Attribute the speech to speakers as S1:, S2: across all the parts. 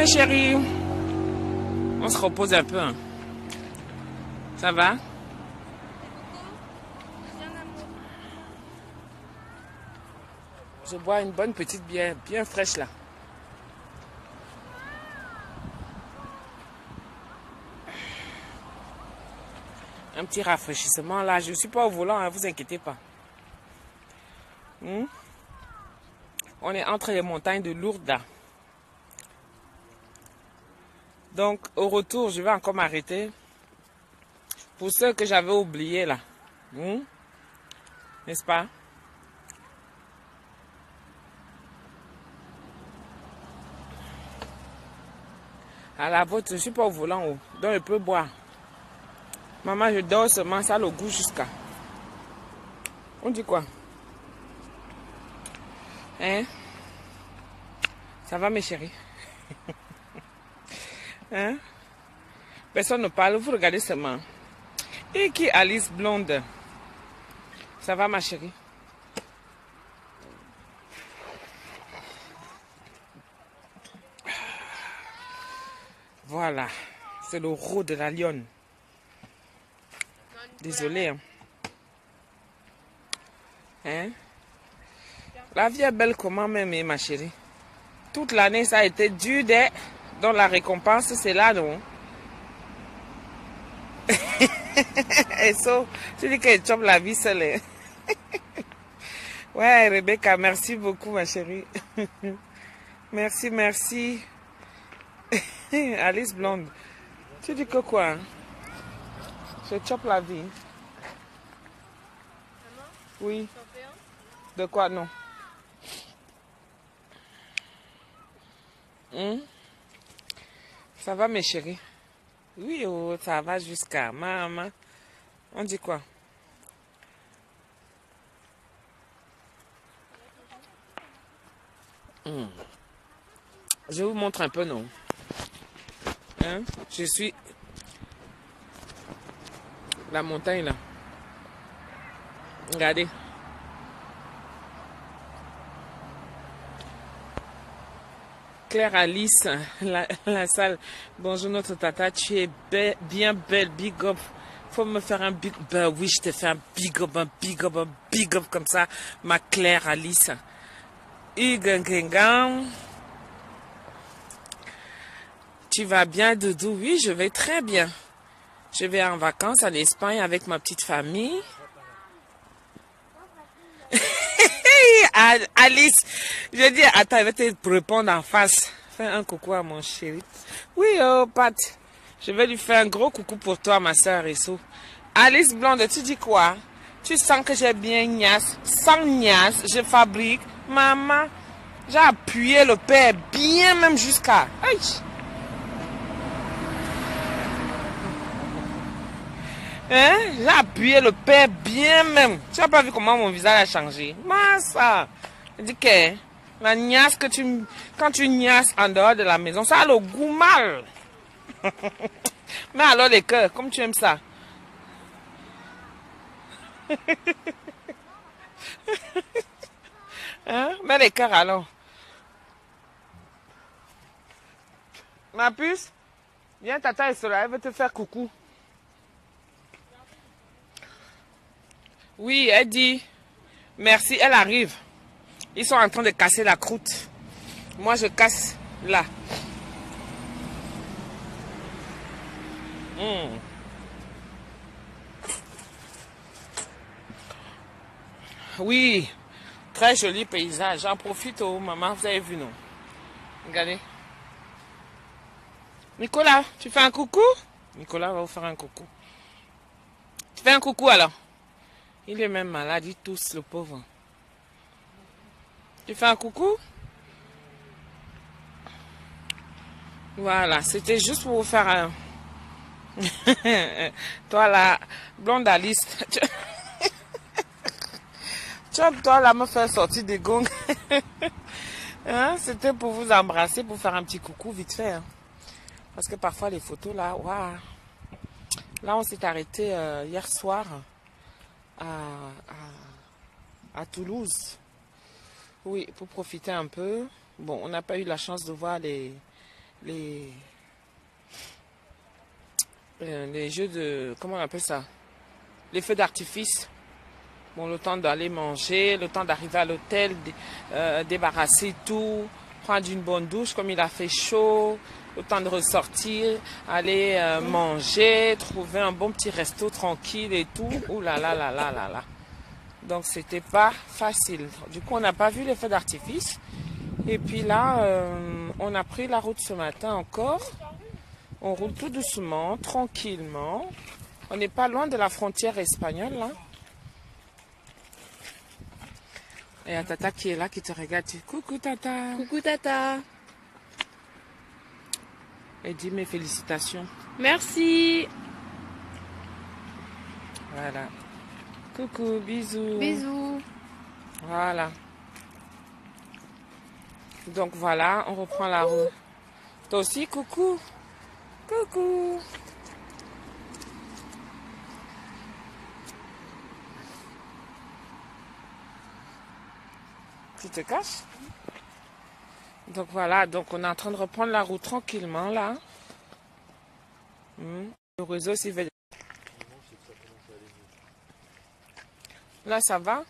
S1: mes chéris. On se repose un peu. Hein. Ça va? Je bois une bonne petite bière, bien fraîche là. Un petit rafraîchissement là. Je ne suis pas au volant, ne vous inquiétez pas. On est entre les montagnes de Lourdes là. Donc au retour, je vais encore m'arrêter. Pour ceux que j'avais oubliés là. N'est-ce pas? À la vôtre, je ne suis pas au volant, donc je peux boire. Maman, je dors seulement, ça a le goût jusqu'à. On dit quoi? Hein? Ça va mes chéris? Hein? Personne ne parle, vous regardez seulement. Et qui Alice Blonde? Ça va ma chérie? Voilà, c'est le roux de la lionne. Désolée. Hein? La vie est belle comment même, ma chérie. Toute l'année, ça a été dur d'être. Donc la récompense, c'est là, non? Et ça, tu dis qu'elle chope la vie seule. Ouais, Rebecca, merci beaucoup, ma chérie. Merci, merci. Alice Blonde. Tu dis que quoi? Je chope la vie. Oui. De quoi, non? Ça va, mes chéris? Oui, oh, ça va jusqu'à maman. On dit quoi? Je vous montre un peu, non? Hein? Je suis la montagne, là. Regardez. Claire Alice, la salle. Bonjour notre tata, tu es bien belle, big up. Faut me faire un big up. Ben oui, je te fais un big up, un big up, un big up comme ça. Ma Claire Alice. Tu vas bien, Doudou? Oui, je vais très bien. Je vais en vacances en Espagne avec ma petite famille. Alice, je dis, attends, je vais te répondre en face. Fais un coucou à mon chéri. Oui, oh, Pat. Je vais lui faire un gros coucou pour toi, ma soeur Rissou. Alice Blonde, tu dis quoi? Tu sens que j'ai bien niasse. Sans niasse, je fabrique. Maman, j'ai appuyé le père bien même jusqu'à... Aïe. Hein? J'ai appuyé le père bien même. Tu n'as pas vu comment mon visage a changé? Massa. Je dis que la niasse que quand tu niasses en dehors de la maison, ça a le goût mal. Mais alors les cœurs, comme tu aimes ça. Hein? Mais les cœurs alors. Ma puce, viens tata est là, elle veut te faire coucou. Oui, elle dit merci, elle arrive. Ils sont en train de casser la croûte. Moi, je casse là. Oui, très joli paysage. J'en profite, oh maman, vous avez vu, non? Regardez. Nicolas, tu fais un coucou? Nicolas va vous faire un coucou. Tu fais un coucou alors? Il est même malade, il tousse, le pauvre. Tu fais un coucou? Voilà, c'était juste pour vous faire un... Toi là, blonde Alice. Toi là, me faire sortir des gongs. Hein? C'était pour vous embrasser, pour faire un petit coucou vite fait. Hein? Parce que parfois les photos là, waouh. Là, on s'est arrêté hier soir à Toulouse. Oui, pour profiter un peu. Bon, on n'a pas eu la chance de voir les jeux de, comment on appelle ça? Les feux d'artifice. Bon, le temps d'aller manger, le temps d'arriver à l'hôtel, débarrasser tout, prendre une bonne douche comme il a fait chaud, le temps de ressortir, aller manger, trouver un bon petit resto tranquille et tout. Ouh là là là là là là. Donc c'était pas facile. Du coup, on n'a pas vu les feux d'artifice. Et puis là, on a pris la route ce matin encore. On roule tout doucement, tranquillement. On n'est pas loin de la frontière espagnole, là. Et il y a Tata qui est là, qui te regarde. Coucou Tata.
S2: Coucou Tata.
S1: Et dis mes félicitations.
S2: Merci.
S1: Voilà. Coucou, bisous.
S2: Bisous.
S1: Voilà. Donc voilà, on reprend la route. Toi aussi, coucou. Coucou. Tu te caches? Donc voilà, donc on est en train de reprendre la route tranquillement là. Le réseau s'y veut. Là ça va?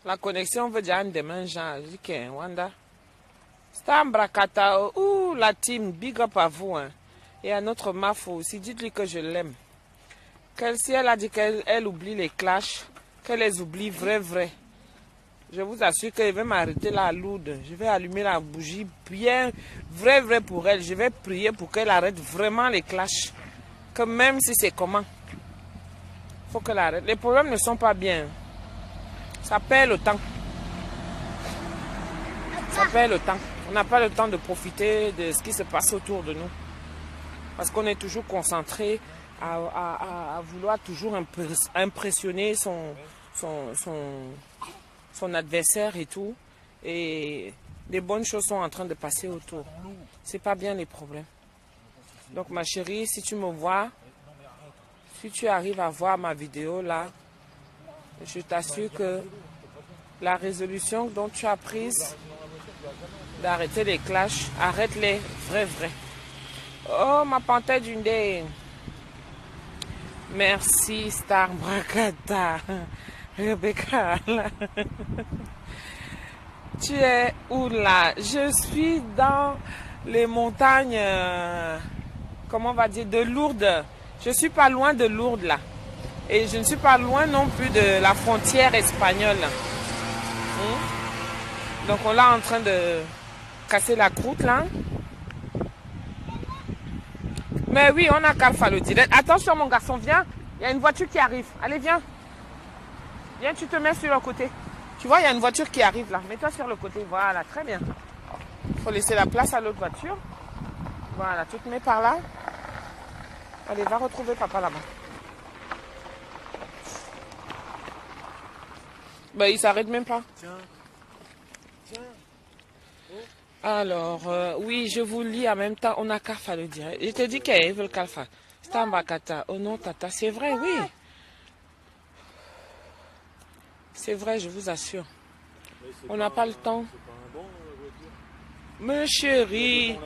S1: La connexion veut dire demain, Jean. Je dis que Wanda. Stambrakata, ouh, la team, big up à vous. Hein. Et à notre Mafo aussi, dites-lui que je l'aime. Si elle a dit qu'elle oublie les clashs, qu'elle les oublie vrai. Je vous assure qu'elle va m'arrêter la lourde. Je vais allumer la bougie bien, vrai pour elle. Je vais prier pour qu'elle arrête vraiment les clashs. Que même si c'est comment, faut qu'elle arrête. Les problèmes ne sont pas bien. Ça perd le temps. Ça perd le temps. On n'a pas le temps de profiter de ce qui se passe autour de nous. Parce qu'on est toujours concentré à vouloir toujours impressionner son adversaire et tout. Et des bonnes choses sont en train de passer autour. C'est pas bien les problèmes. Donc ma chérie, si tu me vois, si tu arrives à voir ma vidéo là, je t'assure que la résolution dont tu as prise d'arrêter les clashs, arrête-les vrai. Oh ma panthère d'une dé. Merci Star Brakata. Rebecca. Tu es où là? Je suis dans les montagnes, comment on va dire, de Lourdes. Je suis pas loin de Lourdes là. Et je ne suis pas loin non plus de la frontière espagnole. Donc on est en train de casser la croûte là. Mais oui, on a qu'à faire le direct. Attention mon garçon, viens. Il y a une voiture qui arrive. Allez, viens. Viens, tu te mets sur le côté. Tu vois, il y a une voiture qui arrive là. Mets-toi sur le côté. Voilà, très bien. Il faut laisser la place à l'autre voiture. Voilà, tu te mets par là. Allez, va retrouver papa là-bas. Ben, il s'arrête même pas. Tiens. Alors, oui, je vous lis en même temps. On a qu'à faire le direct. Je te dis qu'ils veulent qu'à faire. Stambakata. Oh non, tata. C'est vrai, oui. C'est vrai, je vous assure. On n'a pas le temps. Mais chérie,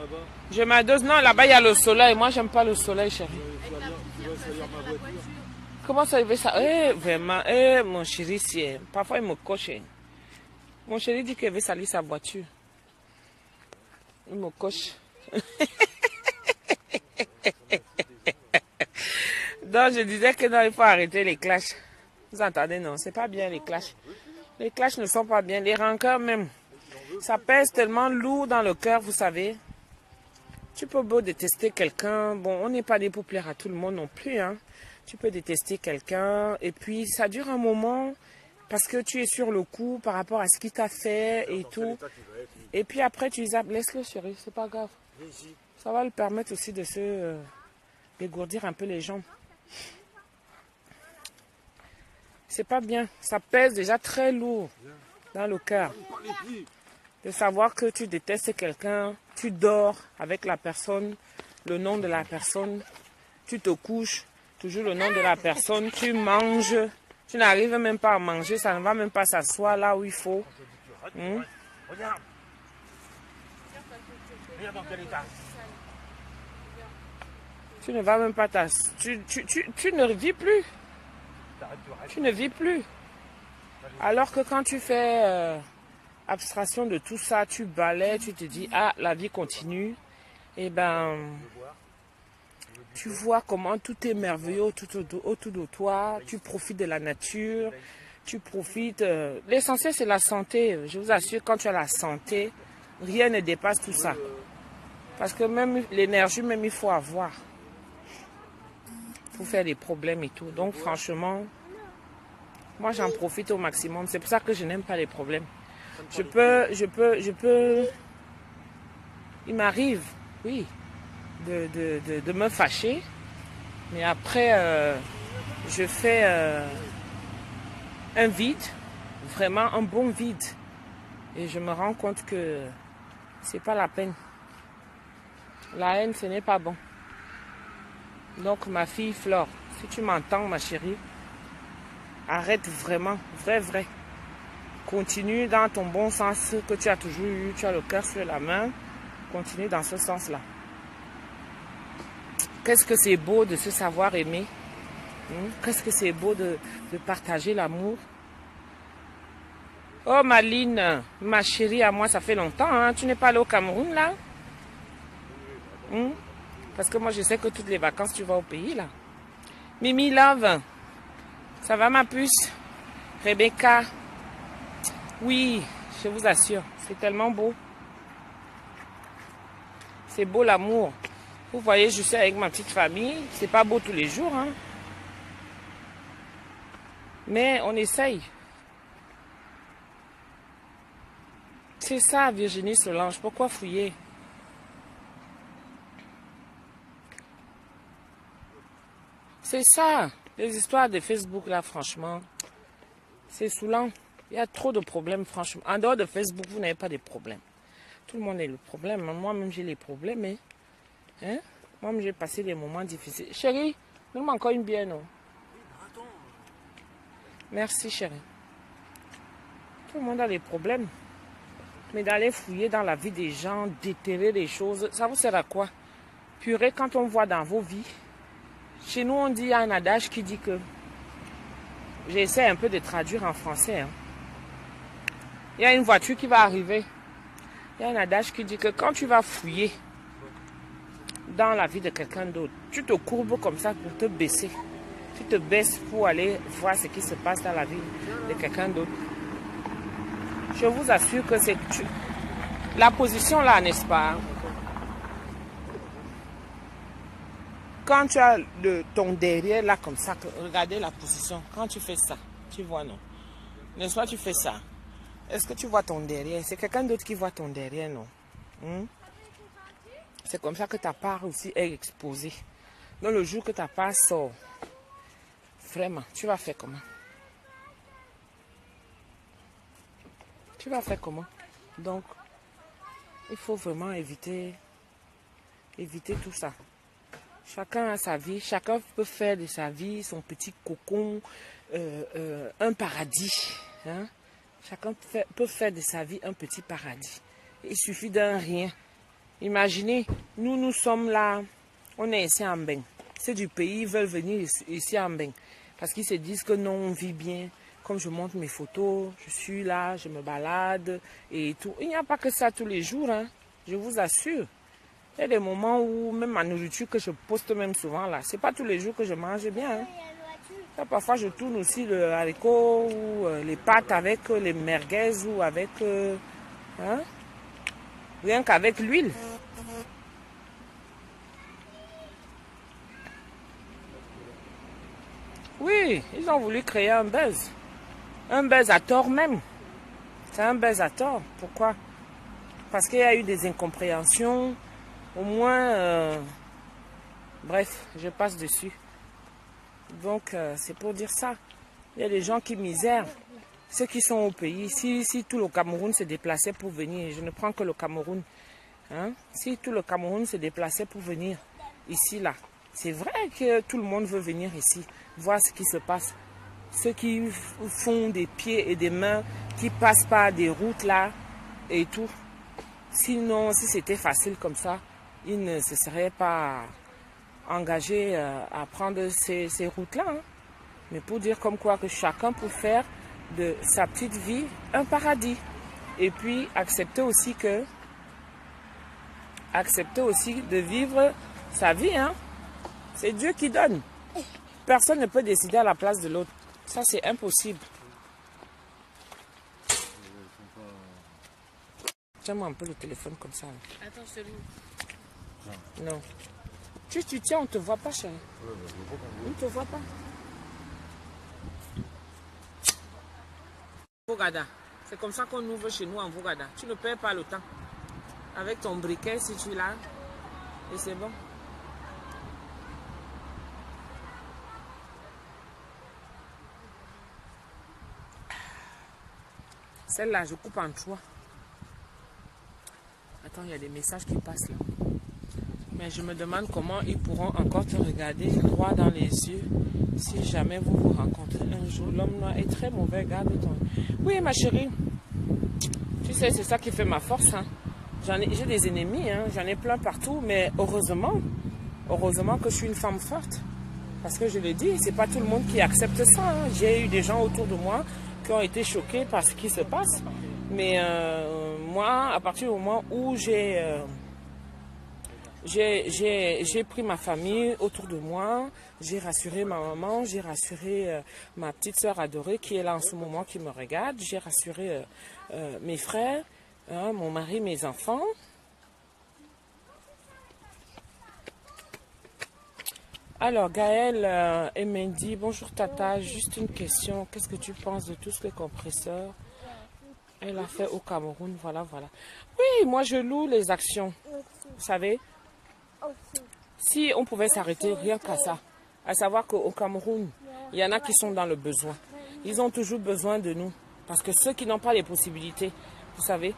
S1: je m'adose. Non, là-bas, il y a le soleil. Moi, j'aime pas le soleil, chérie. Comment ça veut ça? Vraiment, mon chéri, parfois, il me coche. Mon chéri dit qu'il veut salir sa voiture. Il me coche. Donc, je disais que non, il faut arrêter les clashs. Vous entendez, non? C'est pas bien, les clashs. Les clashs ne sont pas bien. Les rancœurs, même. Ça pèse tellement lourd dans le cœur, vous savez. Tu peux beau détester quelqu'un. Bon, on n'est pas des pour plaire à tout le monde non plus, hein. Tu peux détester quelqu'un. Et puis, ça dure un moment. Parce que tu es sur le coup par rapport à ce qu'il t'a fait et tout. Et puis après, tu dis, laisse-le chérie, c'est pas grave. Ça va lui permettre aussi de se dégourdir un peu les jambes. C'est pas bien. Ça pèse déjà très lourd dans le cœur. De savoir que tu détestes quelqu'un, tu dors avec la personne, le nom de la personne, tu te couches, toujours le nom de la personne, tu manges. Tu n'arrives même pas à manger, ça ne va même pas s'asseoir là où il faut.
S3: Regarde. Regarde dans quel état.
S1: Tu ne vas même pas tu ne vis plus. Tu ne vis plus. Alors que quand tu fais abstraction de tout ça, tu balais, tu te dis, ah, la vie continue. Eh ben, tu vois comment tout est merveilleux autour de toi. Tu profites de la nature. Tu profites. L'essentiel, c'est la santé. Je vous assure, quand tu as la santé, rien ne dépasse tout ça. Parce que même l'énergie, même il faut avoir. Il faut faire des problèmes et tout. Donc, franchement, moi, j'en profite au maximum. C'est pour ça que je n'aime pas les problèmes. Je peux... Il m'arrive, oui, de me fâcher. Mais après, je fais un vide. Vraiment un bon vide. Et je me rends compte que c'est pas la peine. La haine, ce n'est pas bon. Donc, ma fille Flore, si tu m'entends, ma chérie, arrête vraiment, vrai. Continue dans ton bon sens que tu as toujours eu. Tu as le cœur sur la main. Continue dans ce sens-là. Qu'est-ce que c'est beau de se savoir aimer. Qu'est-ce que c'est beau de partager l'amour. Oh, Maline, ma chérie, à moi, ça fait longtemps. Hein? Tu n'es pas allée au Cameroun, là? Parce que moi, je sais que toutes les vacances, tu vas au pays, là. Mimi Love, ça va, ma puce? Rebecca, oui, je vous assure, c'est tellement beau. C'est beau l'amour. Vous voyez, je suis avec ma petite famille. C'est pas beau tous les jours, hein. Mais on essaye. C'est ça, Virginie Solange. Pourquoi fouiller? C'est ça. Les histoires de Facebook, là, franchement, c'est saoulant. Il y a trop de problèmes, franchement. En dehors de Facebook, vous n'avez pas de problèmes. Tout le monde a le problème. Moi-même, j'ai les problèmes. Hein? Moi-même, j'ai passé des moments difficiles. Chérie, donne-moi encore une bière, non? Merci, chérie. Tout le monde a des problèmes. Mais d'aller fouiller dans la vie des gens, déterrer les choses, ça vous sert à quoi? Purée, quand on voit dans vos vies, chez nous, on dit, il y a un adage qui dit que... J'essaie un peu de traduire en français. Hein. Il y a une voiture qui va arriver. Il y a un adage qui dit que quand tu vas fouiller dans la vie de quelqu'un d'autre, tu te courbes comme ça pour te baisser. Tu te baisses pour aller voir ce qui se passe dans la vie de quelqu'un d'autre. Je vous assure que c'est... La position là, n'est-ce pas? Quand tu as ton derrière là comme ça, regardez la position. Quand tu fais ça, tu vois non? N'est-ce pas, tu fais ça? Est-ce que tu vois ton derrière? C'est quelqu'un d'autre qui voit ton derrière, non? C'est comme ça que ta part aussi est exposée. Donc le jour que ta part sort, vraiment, tu vas faire comment? Tu vas faire comment? Donc, il faut vraiment éviter tout ça. Chacun a sa vie, chacun peut faire de sa vie son petit cocon, un paradis. Hein? Chacun peut faire de sa vie un petit paradis. Il suffit d'un rien. Imaginez, nous sommes là, on est ici en Mbeng. Ceux du pays veulent venir ici en Mbeng. Parce qu'ils se disent que non, on vit bien. Comme je montre mes photos, je suis là, je me balade et tout. Il n'y a pas que ça tous les jours, hein, je vous assure. Il y a des moments où même ma nourriture que je poste même souvent là, c'est pas tous les jours que je mange bien. Hein. Là, parfois je tourne aussi le haricot ou les pâtes avec les merguez ou avec... hein, rien qu'avec l'huile. Oui, ils ont voulu créer un buzz. Un buzz à tort même. C'est un buzz à tort. Pourquoi? Parce qu'il y a eu des incompréhensions. Au moins, bref, je passe dessus. Donc, c'est pour dire ça. Il y a des gens qui misèrent. Ceux qui sont au pays. Si tout le Cameroun se déplaçait pour venir, je ne prends que le Cameroun. Hein? Si tout le Cameroun se déplaçait pour venir ici, là, c'est vrai que tout le monde veut venir ici, voir ce qui se passe. Ceux qui font des pieds et des mains, qui passent par des routes là et tout. Sinon, si c'était facile comme ça, ils ne se seraient pas engagé à prendre ces routes-là. Hein. Mais pour dire comme quoi que chacun peut faire de sa petite vie un paradis. Et puis accepter aussi de vivre sa vie. Hein. C'est Dieu qui donne. Personne ne peut décider à la place de l'autre. Ça, c'est impossible. Tiens-moi un peu le téléphone comme ça. Là.
S2: Attends, je te loue.
S1: Non. Tu tiens, on ne te voit pas, chérie. On ne te voit pas. Vogada. C'est comme ça qu'on ouvre chez nous en Vogada. Tu ne perds pas le temps. Avec ton briquet, si tu l'as. Et c'est bon. Celle-là, je coupe en 3. Attends, il y a des messages qui passent là. Mais je me demande comment ils pourront encore te regarder droit dans les yeux si jamais vous vous rencontrez un jour. L'homme noir est très mauvais, garde ton... Oui, ma chérie. Tu sais, c'est ça qui fait ma force. Hein. J'ai des ennemis, hein. J'en ai plein partout, mais heureusement que je suis une femme forte. Parce que je le dis, c'est pas tout le monde qui accepte ça. Hein. J'ai eu des gens autour de moi qui ont été choqués par ce qui se passe. Mais moi, à partir du moment où j'ai pris ma famille autour de moi, j'ai rassuré ma maman, j'ai rassuré ma petite sœur adorée qui est là en ce moment, qui me regarde, j'ai rassuré mes frères, hein, mon mari, mes enfants. Alors, Gaëlle et Mendy, bonjour Tata, juste une question. Qu'est-ce que tu penses de tout ce que le compresseur elle a fait au Cameroun? Voilà. Oui, moi je loue les actions. Vous savez, si on pouvait s'arrêter rien qu'à ça, à savoir qu'au Cameroun, il y en a qui sont dans le besoin. Ils ont toujours besoin de nous. Parce que ceux qui n'ont pas les possibilités, vous savez,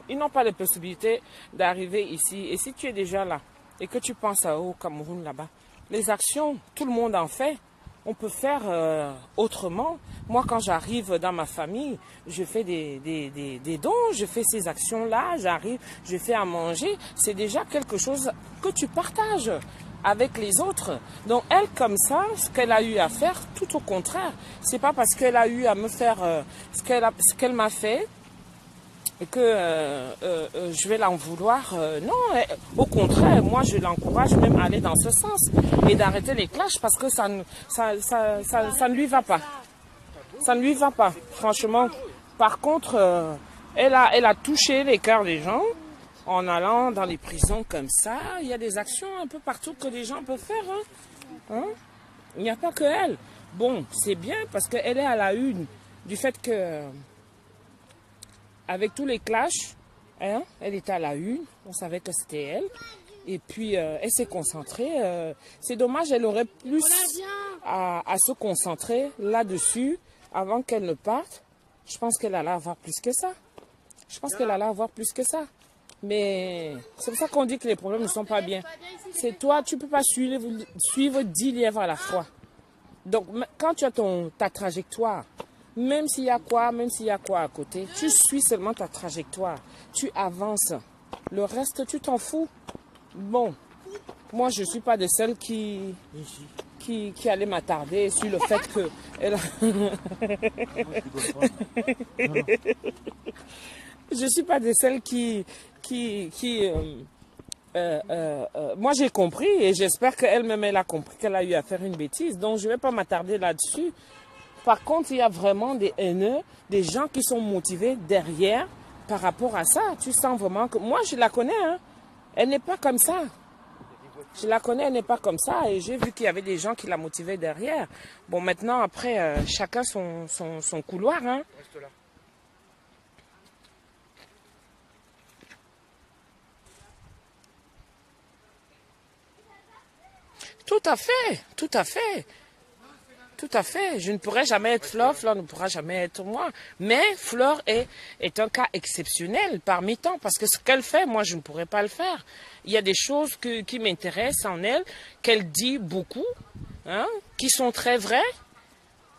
S1: ils n'ont pas les possibilités d'arriver ici. Et si tu es déjà là, et que tu penses au Cameroun là-bas, les actions, tout le monde en fait. On peut faire autrement. Moi, quand j'arrive dans ma famille, je fais des dons, je fais ces actions-là, j'arrive, je fais à manger. C'est déjà quelque chose que tu partages avec les autres. Donc, elle, comme ça, ce qu'elle a eu à faire, tout au contraire. C'est pas parce qu'elle a eu à me faire ce qu'elle m'a fait et que je vais l'en vouloir. Non, au contraire, moi je l'encourage même à aller dans ce sens et d'arrêter les clashs parce que ça ne lui va pas. Ça ne lui va pas, franchement. Par contre, elle a touché les cœurs des gens en allant dans les prisons comme ça. Il y a des actions un peu partout que les gens peuvent faire. Hein? Il n'y a pas que elle. Bon, c'est bien parce qu'elle est à la une du fait que... Avec tous les clashs, hein, elle était à la une, on savait que c'était elle. Et puis, elle s'est concentrée. C'est dommage, elle aurait plus à se concentrer là-dessus avant qu'elle ne parte. Je pense qu'elle allait avoir plus que ça. Mais c'est pour ça qu'on dit que les problèmes ne sont pas bien. C'est toi, tu ne peux pas suivre 10 lièvres à la fois. Donc, quand tu as ta trajectoire, même s'il y a quoi à côté, tu suis seulement ta trajectoire. Tu avances. Le reste, tu t'en fous. Bon, moi, je ne suis pas de celle qui allait m'attarder sur le fait que... Je ne suis pas de celle moi, j'ai compris et j'espère qu'elle-même, elle a compris qu'elle a eu à faire une bêtise. Donc, je ne vais pas m'attarder là-dessus. Par contre, il y a vraiment des haineux, des gens qui sont motivés derrière par rapport à ça. Tu sens vraiment que... Moi, je la connais, hein. Elle n'est pas comme ça. Je la connais, elle n'est pas comme ça. Et j'ai vu qu'il y avait des gens qui la motivaient derrière. Bon, maintenant, après, chacun son couloir, hein. Reste là. Tout à fait, tout à fait. Tout à fait. Je ne pourrais jamais être Fleur, Fleur ne pourra jamais être moi. Mais Fleur est un cas exceptionnel parmi tant, parce que ce qu'elle fait, moi, je ne pourrais pas le faire. Il y a des choses qui m'intéressent en elle, qu'elle dit beaucoup, hein, qui sont très vraies.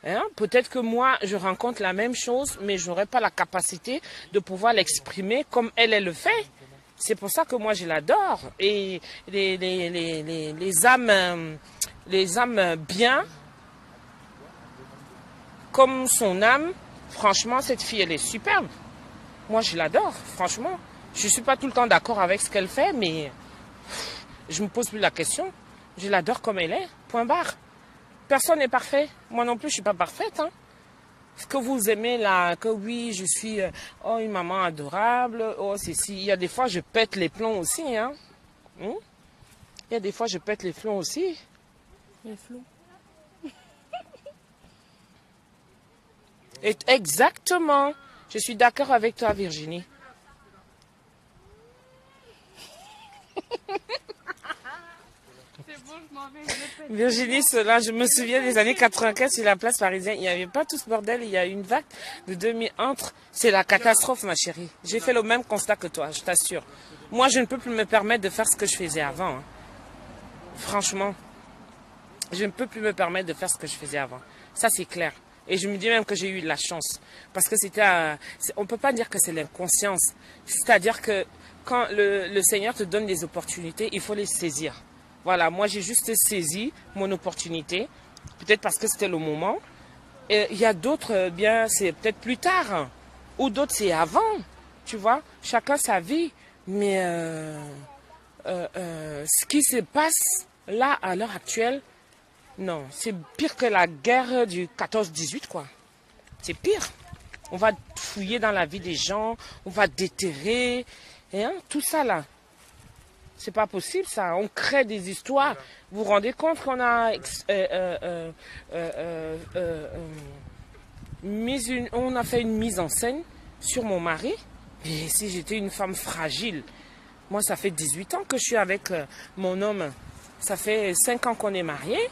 S1: Hein. Peut-être que moi, je rencontre la même chose, mais je n'aurais pas la capacité de pouvoir l'exprimer comme elle le fait. C'est pour ça que moi, je l'adore. Et les âmes bien, comme son âme, franchement, cette fille, elle est superbe. Moi, je l'adore, franchement. Je ne suis pas tout le temps d'accord avec ce qu'elle fait, mais je me pose plus la question. Je l'adore comme elle est, point barre. Personne n'est parfait. Moi non plus, je ne suis pas parfaite. Hein. Ce que vous aimez là, que oui, je suis oh, une maman adorable, oh, c'est si. Il y a des fois, je pète les plombs aussi. Hein. Il y a des fois, je pète les plombs aussi. Les plombs. Exactement. Je suis d'accord avec toi, Virginie. Virginie, cela, je me souviens des années 95 sur la place parisienne. Il n'y avait pas tout ce bordel. Il y a eu une vague de 2000 entre. C'est la catastrophe, ma chérie. J'ai fait le même constat que toi, je t'assure. Moi, je ne peux plus me permettre de faire ce que je faisais avant. Hein. Franchement, je ne peux plus me permettre de faire ce que je faisais avant. Ça, c'est clair. Et je me dis même que j'ai eu de la chance. Parce que c'était on ne peut pas dire que c'est l'inconscience. C'est-à-dire que quand le Seigneur te donne des opportunités, il faut les saisir. Voilà, moi j'ai juste saisi mon opportunité. Peut-être parce que c'était le moment. Et il y a d'autres, bien, c'est peut-être plus tard. Hein, ou d'autres, c'est avant. Tu vois, chacun sa vie. Mais ce qui se passe là, à l'heure actuelle, non, c'est pire que la guerre du 14-18, quoi. C'est pire. On va fouiller dans la vie des gens, on va déterrer, hein, tout ça là. C'est pas possible ça. On crée des histoires. Vous vous rendez compte qu'on a on a fait une mise en scène sur mon mari. Et si j'étais une femme fragile, moi ça fait 18 ans que je suis avec mon homme. Ça fait 5 ans qu'on est mariés.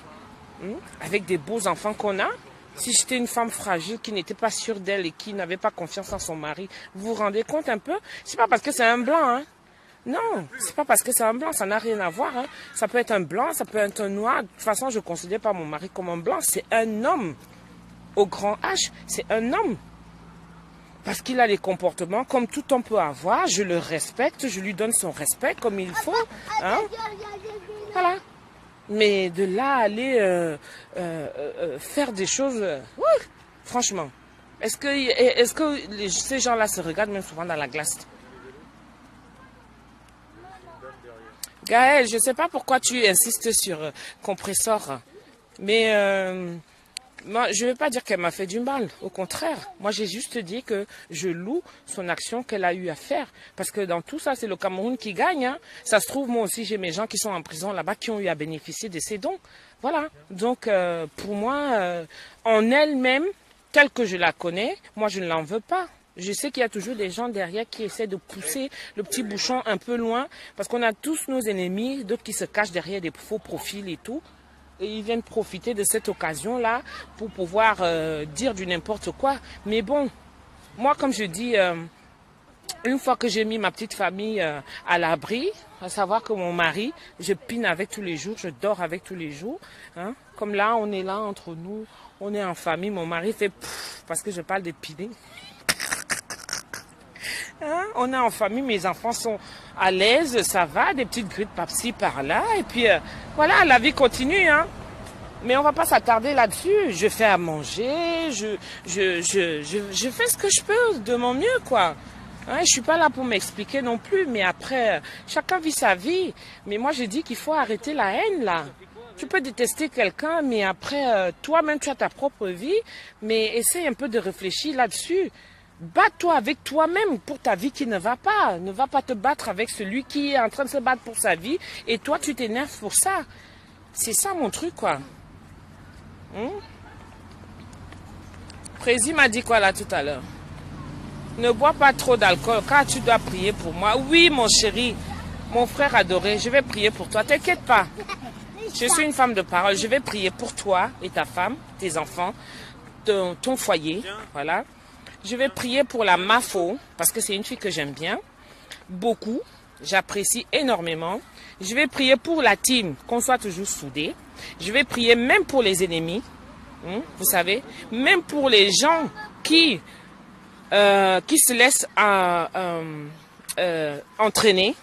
S1: Avec des beaux enfants qu'on a. Si j'étais une femme fragile qui n'était pas sûre d'elle et qui n'avait pas confiance en son mari, vous vous rendez compte un peu? C'est pas parce que c'est un blanc, hein? Non, c'est pas parce que c'est un blanc, ça n'a rien à voir, hein? Ça peut être un blanc, ça peut être un noir. De toute façon, je ne considère pas mon mari comme un blanc. C'est un homme. Au grand H, c'est un homme. Parce qu'il a les comportements comme tout homme peut avoir. Je le respecte, je lui donne son respect comme il faut. Hein? Voilà. Mais de là aller faire des choses, franchement, est-ce que ces gens-là se regardent même souvent dans la glace? Gaël, je ne sais pas pourquoi tu insistes sur compresseur, mais moi, je ne veux pas dire qu'elle m'a fait du mal, au contraire. Moi, j'ai juste dit que je loue son action qu'elle a eu à faire. Parce que dans tout ça, c'est le Cameroun qui gagne. Hein. Ça se trouve, moi aussi, j'ai mes gens qui sont en prison là-bas qui ont eu à bénéficier de ces dons. Voilà. Donc, pour moi, en elle-même, telle que je la connais, moi, je ne l'en veux pas. Je sais qu'il y a toujours des gens derrière qui essaient de pousser le petit bouchon un peu loin. Parce qu'on a tous nos ennemis, d'autres qui se cachent derrière des faux profils et tout. Et ils viennent profiter de cette occasion-là pour pouvoir dire du n'importe quoi. Mais bon, moi, comme je dis, une fois que j'ai mis ma petite famille à l'abri, à savoir que mon mari, je pine avec tous les jours, je dors avec tous les jours. Hein. Comme là, on est là entre nous, on est en famille. Mon mari fait pfff parce que je parle de piner. Hein? On est en famille, mes enfants sont à l'aise, ça va, des petites grippes par-ci, par-là, et puis voilà, la vie continue, hein. Mais on va pas s'attarder là-dessus. Je fais à manger, je fais ce que je peux de mon mieux, quoi. Hein, je suis pas là pour m'expliquer non plus, mais après, chacun vit sa vie. Mais moi, je dis qu'il faut arrêter la haine, là. Tu peux détester quelqu'un, mais après, toi-même, tu as ta propre vie, mais essaye un peu de réfléchir là-dessus. Bats-toi avec toi-même pour ta vie qui ne va pas. Ne va pas te battre avec celui qui est en train de se battre pour sa vie et toi, tu t'énerves pour ça. C'est ça mon truc, quoi. Prési m'a dit quoi là tout à l'heure? Ne bois pas trop d'alcool car tu dois prier pour moi. Oui, mon chéri, mon frère adoré, je vais prier pour toi. T'inquiète pas. Je suis une femme de parole. Je vais prier pour toi et ta femme, tes enfants, ton foyer. Voilà. Je vais prier pour la Mafo, parce que c'est une fille que j'aime bien, beaucoup, j'apprécie énormément. Je vais prier pour la team, qu'on soit toujours soudés. Je vais prier même pour les ennemis, vous savez, même pour les gens qui se laissent entraîner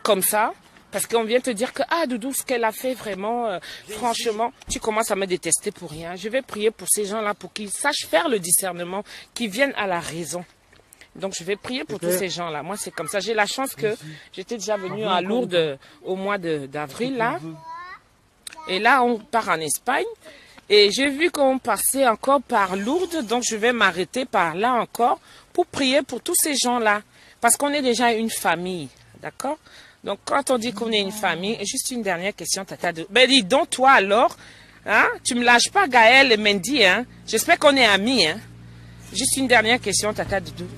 S1: comme ça. Parce qu'on vient te dire que, ah, Doudou, ce qu'elle a fait vraiment, franchement, tu commences à me détester pour rien. Je vais prier pour ces gens-là pour qu'ils sachent faire le discernement, qu'ils viennent à la raison. Donc, je vais prier pour tous ces gens-là. Moi, c'est comme ça. J'ai la chance que j'étais déjà venue à Lourdes au mois d'avril, là. Et là, on part en Espagne. Et j'ai vu qu'on passait encore par Lourdes. Donc, je vais m'arrêter par là encore pour prier pour tous ces gens-là. Parce qu'on est déjà une famille. D'accord? Donc, quand on dit qu'on est une famille, juste une dernière question, Tata. Ben, dis donc, toi, alors, hein, tu me lâches pas, Gaël et Mendy, hein? J'espère qu'on est amis, hein? Juste une dernière question, Tata Doudou.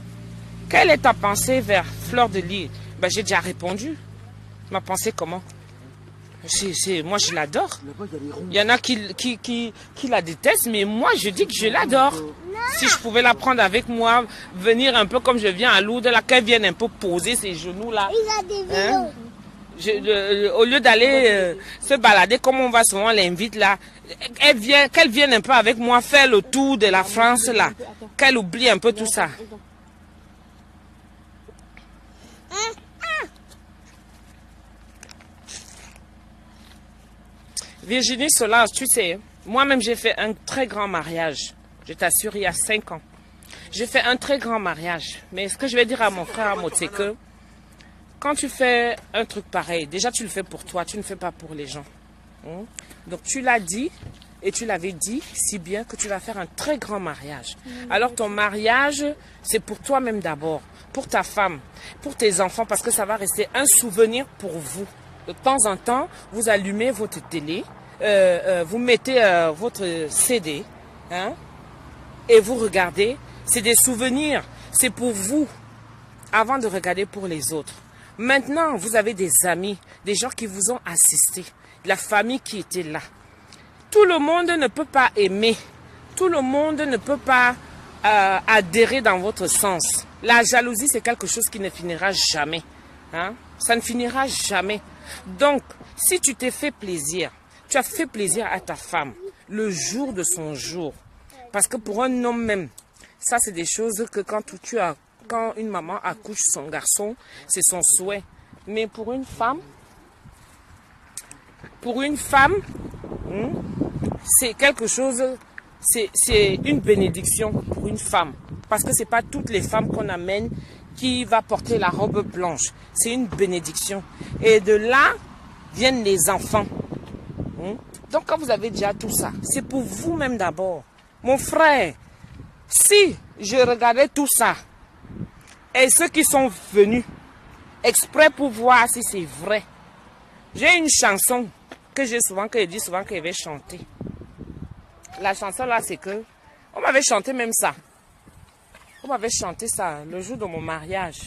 S1: Quelle est ta pensée vers Fleur de Lys? Ben, j'ai déjà répondu. Ma pensée, comment? Moi, je l'adore. Il y en a qui la détestent, mais moi, je dis que je l'adore. Si je pouvais la prendre avec moi, venir un peu comme je viens à Lourdes, là, qu'elle vienne un peu poser ses genoux, là. Hein? Au lieu d'aller se balader comme on va souvent l'invite, là, qu'elle vienne un peu avec moi faire le tour de la France, là. Qu'elle oublie un peu tout ça. Virginie Solange, tu sais, moi-même j'ai fait un très grand mariage. Je t'assure, il y a 5 ans. J'ai fait un très grand mariage. Mais ce que je vais dire à mon frère Amot, c'est que quand tu fais un truc pareil, déjà tu le fais pour toi, tu ne fais pas pour les gens. Donc tu l'as dit et tu l'avais dit si bien que tu vas faire un très grand mariage. Alors ton mariage, c'est pour toi-même d'abord, pour ta femme, pour tes enfants, parce que ça va rester un souvenir pour vous. De temps en temps, vous allumez votre télé, vous mettez votre CD, hein, et vous regardez. C'est des souvenirs, c'est pour vous, avant de regarder pour les autres. Maintenant, vous avez des amis, des gens qui vous ont assisté, la famille qui était là. Tout le monde ne peut pas aimer, tout le monde ne peut pas adhérer dans votre sens. La jalousie, c'est quelque chose qui ne finira jamais. Hein? Ça ne finira jamais. Donc, si tu t'es fait plaisir, tu as fait plaisir à ta femme le jour de son jour. Parce que pour un homme même, ça c'est des choses que quand une maman accouche son garçon, c'est son souhait. Mais pour une femme, c'est quelque chose, c'est une bénédiction pour une femme. Parce que ce n'est pas toutes les femmes qu'on amène qui va porter la robe blanche. C'est une bénédiction. Et de là viennent les enfants. Donc quand vous avez déjà tout ça, c'est pour vous-même d'abord. Mon frère, si je regardais tout ça, et ceux qui sont venus exprès pour voir si c'est vrai, j'ai une chanson que je dis souvent que je vais chanter. La chanson là, c'est que, on m'avait chanté même ça. On m'avait chanté ça le jour de mon mariage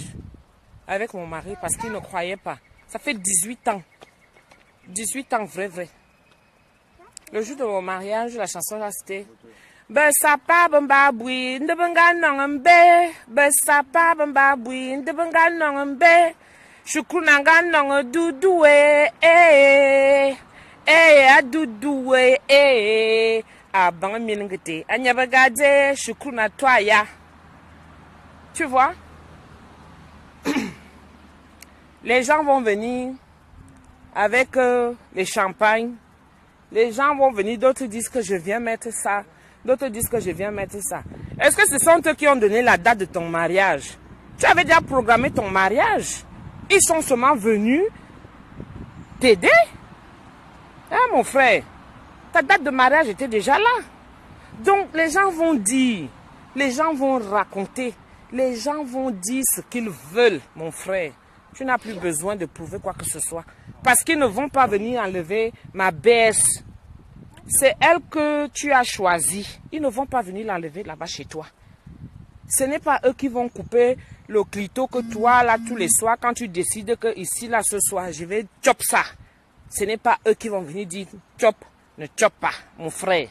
S1: avec mon mari parce qu'il ne croyait pas. Ça fait 18 ans. 18 ans, vrai. Le jour de mon mariage, la chanson là, c'était Besapa bambabui, ndebanga nongombe. Besapa bambabui, ndebanga nongombe. Shukunanga nong Doudou Doudou abang minengete. Anyabagade shukuna toya. Tu vois? Les gens vont venir avec les champagnes. Les gens vont venir, d'autres disent que je viens mettre ça. D'autres disent que je viens mettre ça. Est-ce que ce sont eux qui ont donné la date de ton mariage? Tu avais déjà programmé ton mariage. Ils sont seulement venus t'aider. Hein, mon frère? Ta date de mariage était déjà là. Donc, les gens vont dire, les gens vont raconter, les gens vont dire ce qu'ils veulent, mon frère. Tu n'as plus besoin de prouver quoi que ce soit. Parce qu'ils ne vont pas venir enlever ma baisse. C'est elle que tu as choisie. Ils ne vont pas venir l'enlever là-bas chez toi. Ce n'est pas eux qui vont couper le clito que toi, là, tous les soirs, quand tu décides que ici, là, ce soir, je vais chop ça. Ce n'est pas eux qui vont venir dire chop, ne chop pas, mon frère.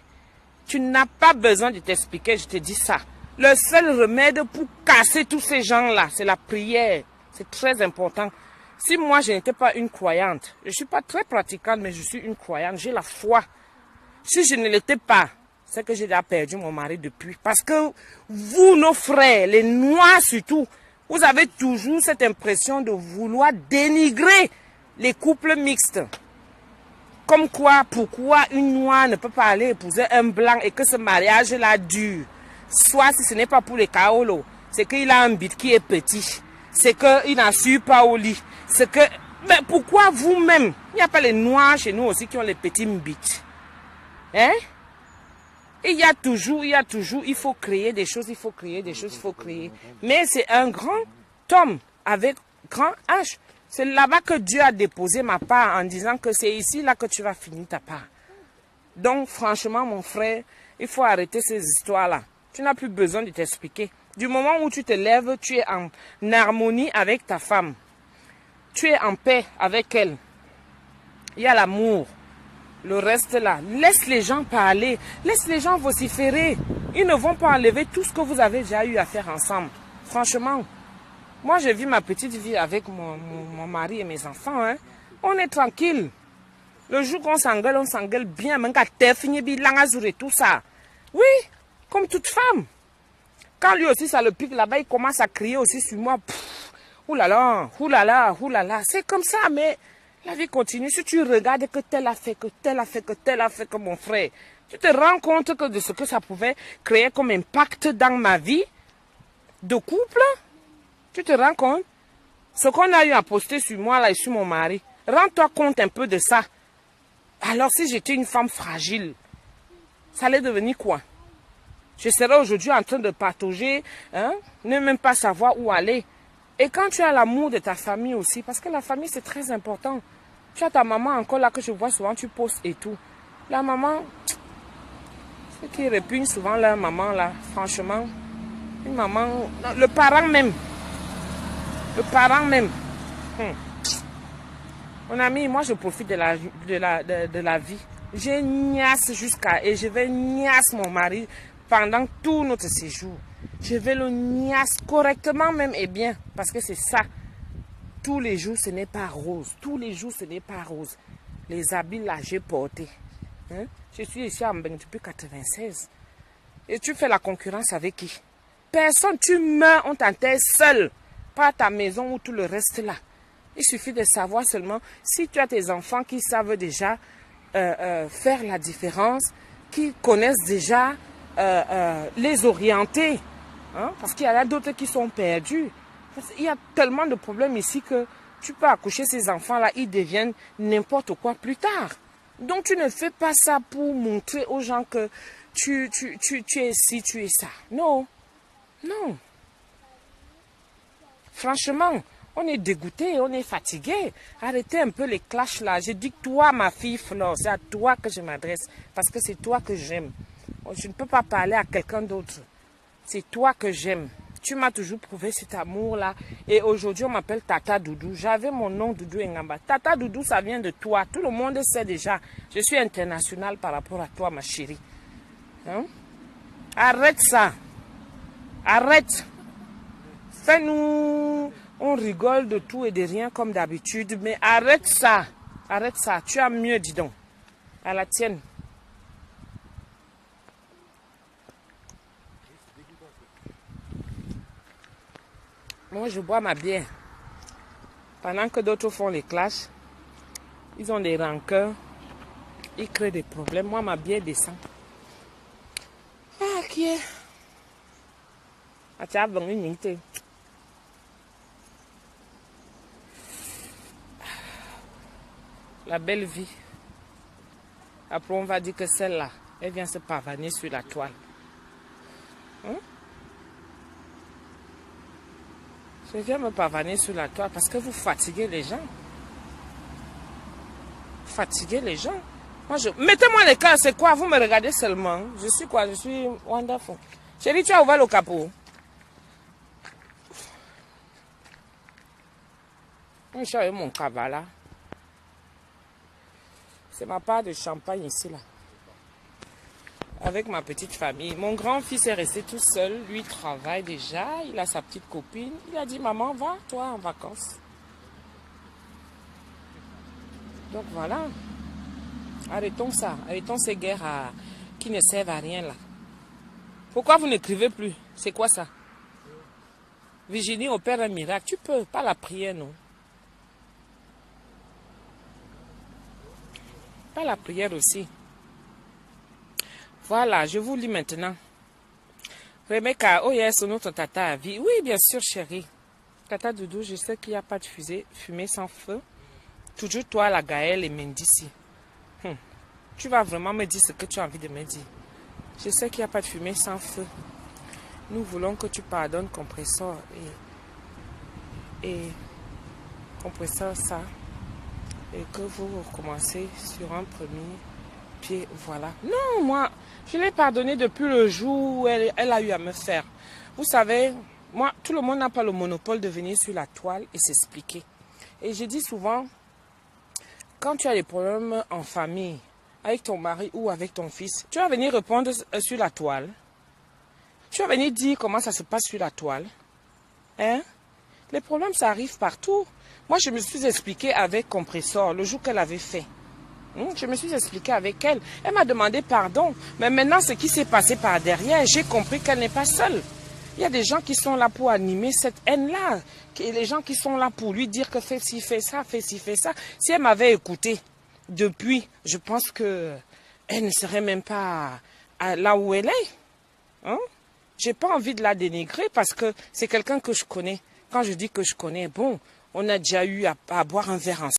S1: Tu n'as pas besoin de t'expliquer, je te dis ça. Le seul remède pour casser tous ces gens-là, c'est la prière. C'est très important. Si moi, je n'étais pas une croyante, je ne suis pas très pratiquante, mais je suis une croyante, j'ai la foi. Si je ne l'étais pas, c'est que j'ai déjà perdu mon mari depuis. Parce que vous, nos frères, les Noirs surtout, Vous avez toujours cette impression de vouloir dénigrer les couples mixtes. Comme quoi, pourquoi une noire ne peut pas aller épouser un blanc et que ce mariage-là dure. Soit si ce n'est pas pour les kaolo, c'est qu'il a un bit qui est petit. C'est qu'il n'assure pas au lit. C'est que... Mais pourquoi vous-même? Il n'y a pas les noirs chez nous aussi qui ont les petits bits. Hein? Il y a toujours, il faut créer des choses, il faut créer. Mais c'est un grand homme avec grand H. C'est là-bas que Dieu a déposé ma part en disant que c'est ici là que tu vas finir ta part. Donc franchement mon frère, il faut arrêter ces histoires-là. Tu n'as plus besoin de t'expliquer. Du moment où tu te lèves, tu es en harmonie avec ta femme. Tu es en paix avec elle. Il y a l'amour. Le reste là, laisse les gens parler, laisse les gens vociférer. Ils ne vont pas enlever tout ce que vous avez déjà eu à faire ensemble. Franchement, moi je vis ma petite vie avec mon mari et mes enfants. Hein. On est tranquille. Le jour qu'on s'engueule, on s'engueule bien. Même quand t'es fini, et tout ça. Oui, comme toute femme. Quand lui aussi ça le pique là-bas, il commence à crier aussi sur moi. Oulala, oulala, oulala. C'est comme ça, mais... La vie continue. Si tu regardes que tel a fait, que tel a fait, que tel a fait, que mon frère, tu te rends compte que de ce que ça pouvait créer comme impact dans ma vie de couple. Tu te rends compte? Ce qu'on a eu à poster sur moi là et sur mon mari. Rends-toi compte un peu de ça. Alors si j'étais une femme fragile, ça allait devenir quoi? Je serais aujourd'hui en train de patauger, hein, ne même pas savoir où aller. Et quand tu as l'amour de ta famille aussi, parce que la famille c'est très important. Tu as ta maman encore là que je vois souvent, tu postes et tout. La maman, ceux qui répugnent souvent leur maman là, franchement, une maman, le parent même. Le parent même. Mon ami, moi je profite de la vie. Je niasse jusqu'à, et je vais niasse mon mari pendant tout notre séjour. Je vais le niasse correctement même et bien. Parce que c'est ça. Tous les jours, ce n'est pas rose. Tous les jours, ce n'est pas rose. Les habits là, j'ai porté. Hein? Je suis ici en Beng depuis 96. Et tu fais la concurrence avec qui? Personne. Tu meurs, on t'enterre seul. Pas ta maison ou tout le reste là. Il suffit de savoir seulement si tu as tes enfants qui savent déjà faire la différence, qui connaissent déjà les orienter. Hein? Parce qu'il y en a d'autres qui sont perdus. Il y a tellement de problèmes ici que tu peux accoucher ces enfants-là, ils deviennent n'importe quoi plus tard. Donc tu ne fais pas ça pour montrer aux gens que tu es ci, tu es ça. Non. Non. Franchement, on est dégoûté, on est fatigué. Arrêtez un peu les clashs là. Je dis que toi, ma fille Flore, c'est à toi que je m'adresse. Parce que c'est toi que j'aime. Je ne peux pas parler à quelqu'un d'autre. C'est toi que j'aime. Tu m'as toujours prouvé cet amour-là. Et aujourd'hui, on m'appelle Tata Doudou. J'avais mon nom Doudou Ngamba. Tata Doudou, ça vient de toi. Tout le monde sait déjà. Je suis internationale par rapport à toi, ma chérie. Hein? Arrête ça. Arrête. Fais-nous... On rigole de tout et de rien comme d'habitude. Mais arrête ça. Arrête ça. Tu as mieux, dis donc. À la tienne. Moi, je bois ma bière. Pendant que d'autres font les clashs, ils ont des rancœurs, ils créent des problèmes. Moi, ma bière descend. Ah, qui est? Ah, tu as bon, une minute. La belle vie. Après, on va dire que celle-là, elle vient se pavaner sur la toile. Hein? Je viens me pavaner sur la toile parce que vous fatiguez les gens. Fatiguez les gens. Moi, mettez-moi les cas, c'est quoi? Vous me regardez seulement. Je suis quoi? Je suis wonderful. Chérie, tu as ouvert le capot. Moi, j'ai mon cavale. C'est ma part de champagne ici, là. Avec ma petite famille. Mon grand-fils est resté tout seul. Lui, il travaille déjà. Il a sa petite copine. Il a dit, maman, va, toi, en vacances. Donc, voilà. Arrêtons ça. Arrêtons ces guerres qui ne servent à rien, là. Pourquoi vous n'écrivez plus? C'est quoi ça? Virginie opère un miracle. Tu peux, pas la prière, non. Pas la prière aussi. Voilà, je vous lis maintenant. Rebecca, oh yes, notre tata a vie. Oui, bien sûr, chérie. Tata Doudou, je sais qu'il n'y a pas de fumée sans feu. Toujours toi, la Gaëlle et Mendici. Tu vas vraiment me dire ce que tu as envie de me dire. Je sais qu'il n'y a pas de fumée sans feu. Nous voulons que tu pardonnes compresseur et compresseur ça. Et que vous recommencez sur un premier pied, voilà. Non, moi, je l'ai pardonné depuis le jour où elle a eu à me faire. Vous savez, moi, tout le monde n'a pas le monopole de venir sur la toile et s'expliquer. Et je dis souvent, quand tu as des problèmes en famille, avec ton mari ou avec ton fils, tu vas venir répondre sur la toile. Tu vas venir dire comment ça se passe sur la toile. Hein? Les problèmes, ça arrive partout. Moi, je me suis expliquée avec Compressor le jour qu'elle avait fait. Je me suis expliquée avec elle. Elle m'a demandé pardon. Mais maintenant, ce qui s'est passé par derrière, j'ai compris qu'elle n'est pas seule. Il y a des gens qui sont là pour animer cette haine-là. Les gens qui sont là pour lui dire que fais ci, fais ça, fais ci, fais ça. Si elle m'avait écouté depuis, je pense que elle ne serait même pas là où elle est. Hein? J'ai pas envie de la dénigrer parce que c'est quelqu'un que je connais. Quand je dis que je connais, bon, on a déjà eu à boire un verre ensemble.